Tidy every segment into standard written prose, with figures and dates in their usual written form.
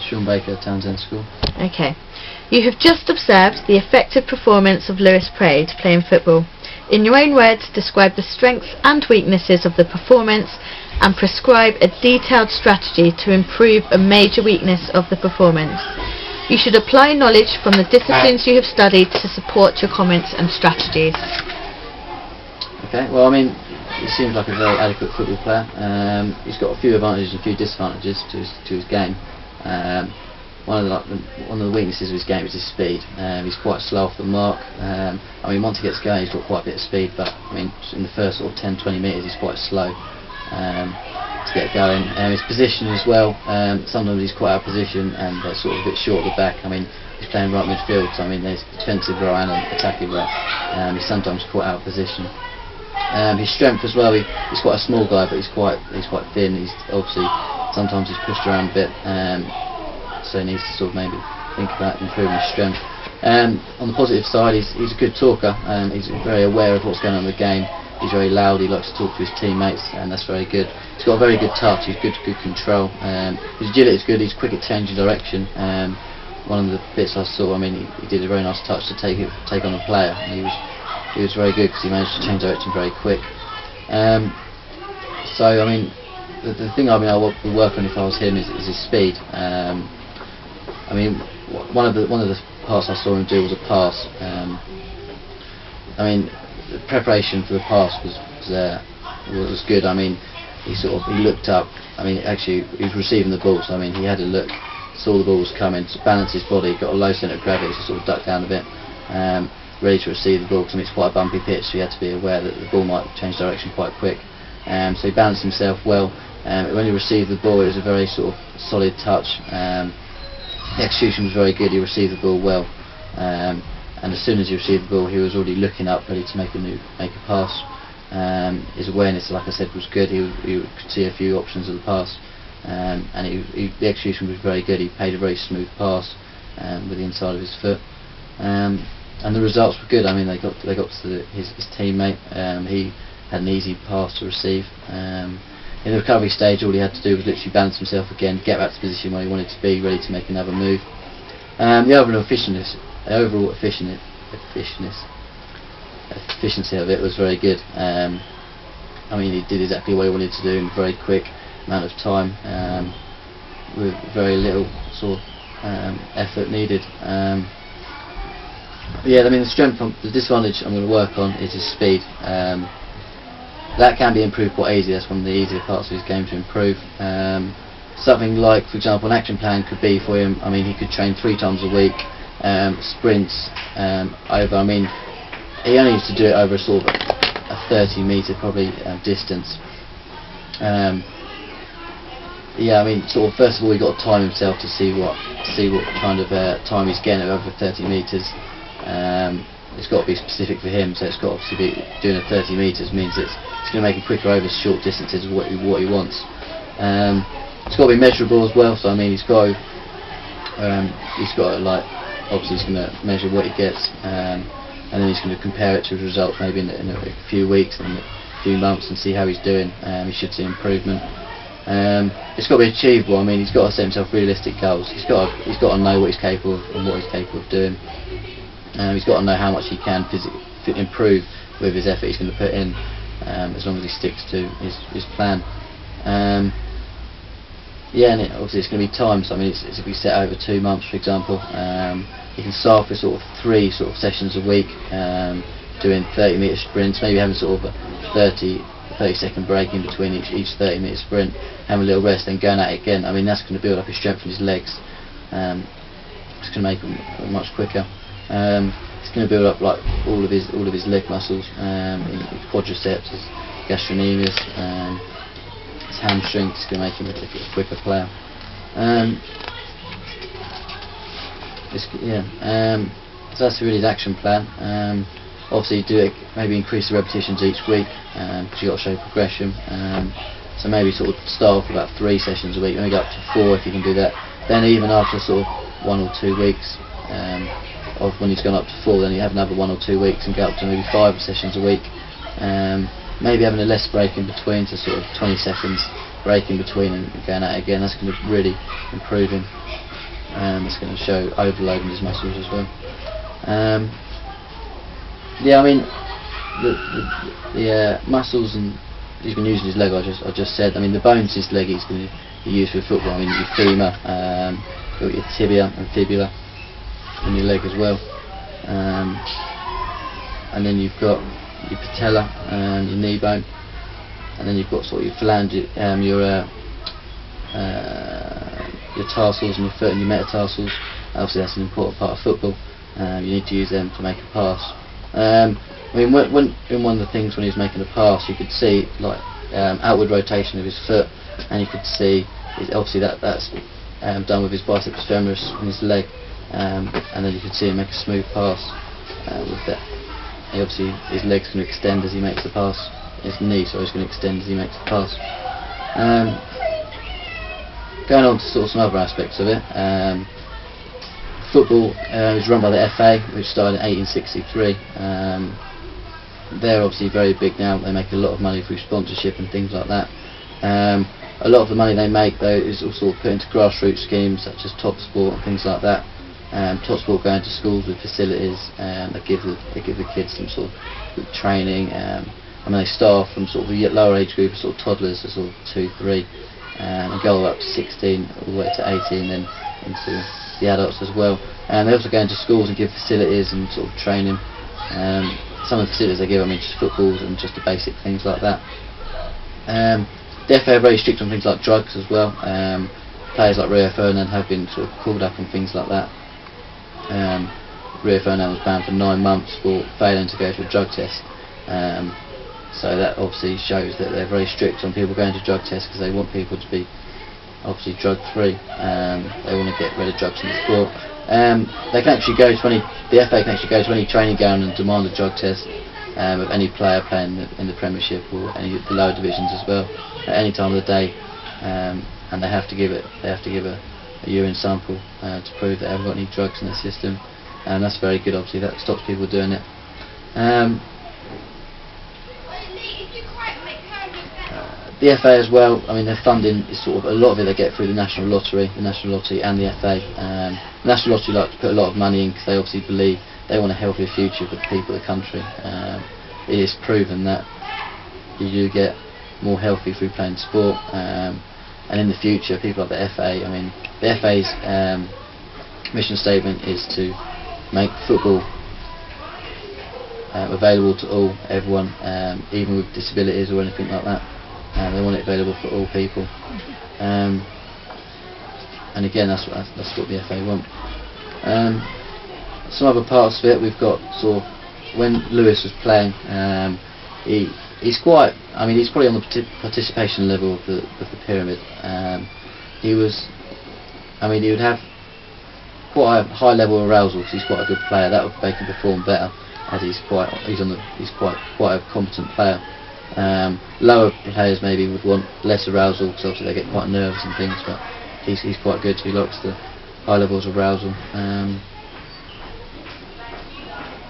SeanBaker, Townsend School. Okay. You have just observed the effective performance of Lewis Praed playing football. In your own words, describe the strengths and weaknesses of the performance and prescribe a detailed strategy to improve a major weakness of the performance. You should apply knowledge from the disciplines you have studied to support your comments and strategies. Okay, well, I mean, he seems like a very adequate football player. He's got a few advantages and a few disadvantages to his game. One of the weaknesses of his game is his speed. He's quite slow off the mark. I mean, once he gets going, he's got quite a bit of speed, but I mean, in the first sort of 10-20 metres, he's quite slow to get going. His position as well. Sometimes he's quite out of position and sort of a bit short at the back. I mean, he's playing right midfield, so I mean, there's defensive role and attacking role. He's sometimes quite out of position. His strength as well. He's quite a small guy, but he's quite thin. He's obviously sometimes he's pushed around a bit. So he needs to sort of maybe think about improving his strength. On the positive side, he's a good talker. He's very aware of what's going on in the game. He's very loud. He likes to talk to his teammates, and that's very good. He's got a very good touch. He's good control. His agility is good. He's quick at changing direction. One of the bits I saw, I mean, he did a very nice touch to take on a player. And he was very good because he managed to change direction very quick. So I mean, the thing I would work on if I was him is his speed. I mean, one of the parts I saw him do was a pass. I mean, the preparation for the pass was good. I mean, he looked up. I mean, actually, he was receiving the ball, so I mean, he had a look, saw the ball was coming, to balance his body, got a low centre of gravity, so sort of ducked down a bit, ready to receive the ball. Because I mean, it's quite a bumpy pitch, so he had to be aware that the ball might change direction quite quick. So he balanced himself well. When he received the ball, it was a very sort of solid touch. The execution was very good. He received the ball well, and as soon as he received the ball, he was already looking up, ready to make a pass. His awareness, like I said, was good. He could see a few options of the pass, and the execution was very good. He paid a very smooth pass with the inside of his foot, and the results were good. I mean, they got to his teammate. He had an easy pass to receive. In the recovery stage, all he had to do was literally balance himself again, get back to the position where he wanted to be, ready to make another move. The overall efficiency of it was very good. I mean, he did exactly what he wanted to do in a very quick amount of time, with very little sort of effort needed. Yeah, I mean, the disadvantage I'm going to work on is his speed. That can be improved quite easily. That's one of the easier parts of his game to improve. Something like, for example, an action plan could be for him, I mean, he could train 3 times a week, sprints over, I mean, he only used to do it over a sort of a 30 metre probably distance. Yeah, I mean, sort of first of all, he got to time himself to see what kind of time he's getting over 30 metres. It's got to be specific for him, so it's got to obviously be doing a 30 metres means it's going to make him quicker over short distances of what he wants. It's got to be measurable as well, so I mean, he's got to like, obviously he's going to measure what he gets, and then he's going to compare it to his results maybe in a few weeks and a few months and see how he's doing. He should see improvement. It's got to be achievable. I mean, he's got to set himself realistic goals. He's got to know what he's capable of and what he's capable of doing. He's got to know how much he can improve with his effort he's going to put in, as long as he sticks to his plan. Yeah, and obviously it's going to be time. So I mean, it's if we set over 2 months, for example, you can start with sort of 3 sort of sessions a week, doing 30-metre sprints, maybe having sort of a 30-second break in between each 30-metre sprint, having a little rest, then going at it again. I mean, that's going to build up his strength in his legs. It's going to make him much quicker. It's going to build up like all of his leg muscles, his quadriceps, his gastrocnemius, his hamstrings. It's going to make him a quicker player. So that's really his action plan. Obviously, maybe increase the repetitions each week, because you've got to show progression. So maybe sort of start off about 3 sessions a week, maybe go up to 4 if you can do that. Then even after sort of 1 or 2 weeks of when he's gone up to 4, then you have another 1 or 2 weeks and go up to maybe 5 sessions a week. Maybe having a less break in between, so sort of 20 seconds break in between and going at it again. That's going to really improve him. It's going to show overloading his muscles as well. Yeah, I mean the muscles and he's going to use in his leg. I just said. I mean the bones in his leg he's going to use for football. I mean your femur, you've got your tibia and fibula in your leg as well, and then you've got your patella and your knee bone, and then you've got sort of your phalange, your tarsals and your foot and your metatarsals. Obviously that's an important part of football. You need to use them to make a pass. I mean when in one of the things when he was making a pass you could see like outward rotation of his foot, and you could see obviously that's done with his biceps femoris in his leg, and then you could see him make a smooth pass with that. Obviously his leg's going to extend as he makes the pass, his knee so he's going to extend as he makes the pass. Going on to sort of some other aspects of it, football is run by the FA, which started in 1863. They're obviously very big now. They make a lot of money through sponsorship and things like that. A lot of the money they make though is also put into grassroots schemes such as Top Sport and things like that. Top Sport going to schools with facilities, they give the kids some sort of training. I mean they start from sort of the lower age group, sort of toddlers, to sort of 2, 3, and go up to 16, all the way to 18, then into the adults as well. And they also go into schools and give facilities and sort of training. Some of the facilities they give, I mean, just footballs and just the basic things like that. The FA are very strict on things like drugs as well. Players like Rio Ferdinand have been sort of called up on things like that. Rio Ferdinand was banned for 9 months for failing to go to a drug test. So that obviously shows that they're very strict on people going to drug tests because they want people to be obviously drug free. They want to get rid of drugs in the sport. They can actually go to the FA can actually go to any training ground and demand a drug test of any player playing in the Premiership or any of the lower divisions as well at any time of the day, and they have to give a urine sample to prove that they haven't got any drugs in their system, and that's very good. Obviously that stops people doing it. The FA as well, I mean their funding is sort of, a lot of it they get through the National Lottery and the FA. The National Lottery like to put a lot of money in because they obviously believe they want a healthier future for the people of the country. It is proven that you do get more healthy through playing sport, and in the future people like the FA, I mean the FA's mission statement is to make football available to everyone, even with disabilities or anything like that. They want it available for all people, and again that's what the FA want. Some other parts of it, we've got sort of when Lewis was playing, he's quite, I mean he's probably on the participation level of the pyramid. He would have quite a high level of arousal because he's quite a good player. That would make him perform better, as he's quite a competent player. Lower players maybe would want less arousal because obviously they get quite nervous and things, but he's quite good, so he likes the high levels of arousal.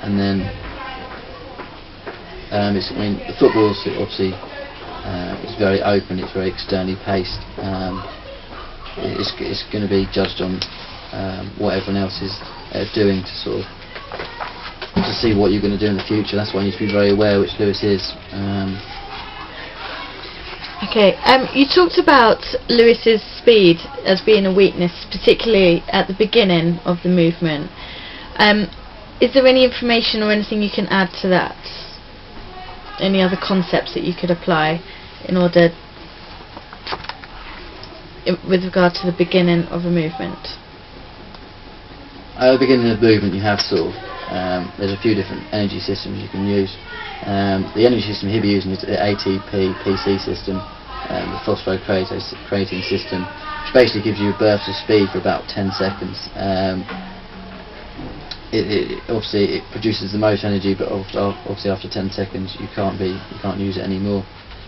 And then the football is obviously it's very open, it's very externally paced. It's going to be judged on what everyone else is doing to see what you're going to do in the future. That's why you need to be very aware, which Lewis is. Okay, you talked about Lewis's speed as being a weakness, particularly at the beginning of the movement. Is there any information or anything you can add to that? Any other concepts that you could apply in order, with regard to the beginning of a movement? At the beginning of the movement you have there's a few different energy systems you can use. The energy system he'll be using is the ATP-PC system, the phosphocreatine system, which basically gives you a burst of speed for about 10 seconds. Obviously it produces the most energy, but obviously after 10 seconds you can't use it anymore.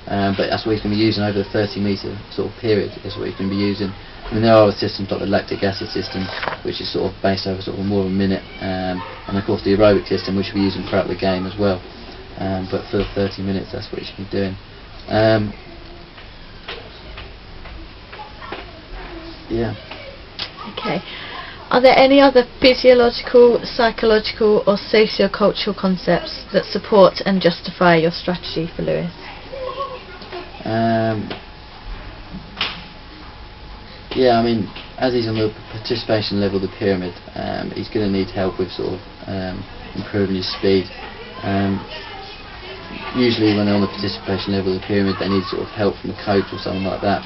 But that's what he's going to be using over the 30-metre sort of period. Is what he's going to be using. I mean, there are other systems like the lactic acid system, which is sort of based over sort of more of a minute, and of course the aerobic system, which we'll be using throughout the game as well. But for 30 minutes, that's what you should be doing. Yeah. Okay. Are there any other physiological, psychological or socio-cultural concepts that support and justify your strategy for Lewis? Yeah, I mean, as he's on the participation level of the pyramid, he's going to need help with sort of improving his speed. Usually when they're on the participation level of the pyramid, they need sort of help from a coach or something like that.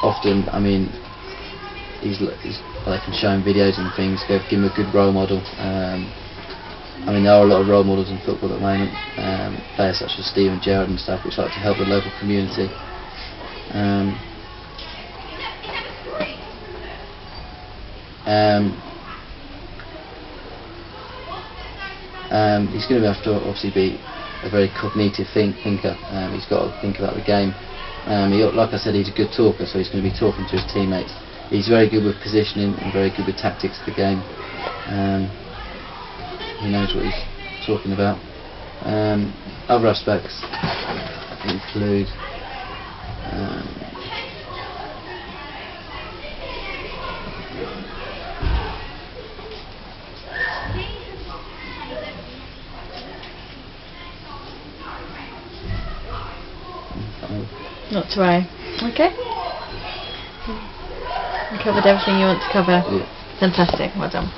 Often, I mean, they can show him videos and things, give him a good role model. I mean, there are a lot of role models in football at the moment, players such as Steven Gerrard and stuff, which like to help the local community. He's going to have to obviously be a very cognitive thinker. He's got to think about the game. Like I said, he's a good talker, so he's going to be talking to his teammates. He's very good with positioning and very good with tactics of the game. He knows what he's talking about. Other aspects include not to worry. Okay. You covered everything you want to cover. Yeah. Fantastic. Well done.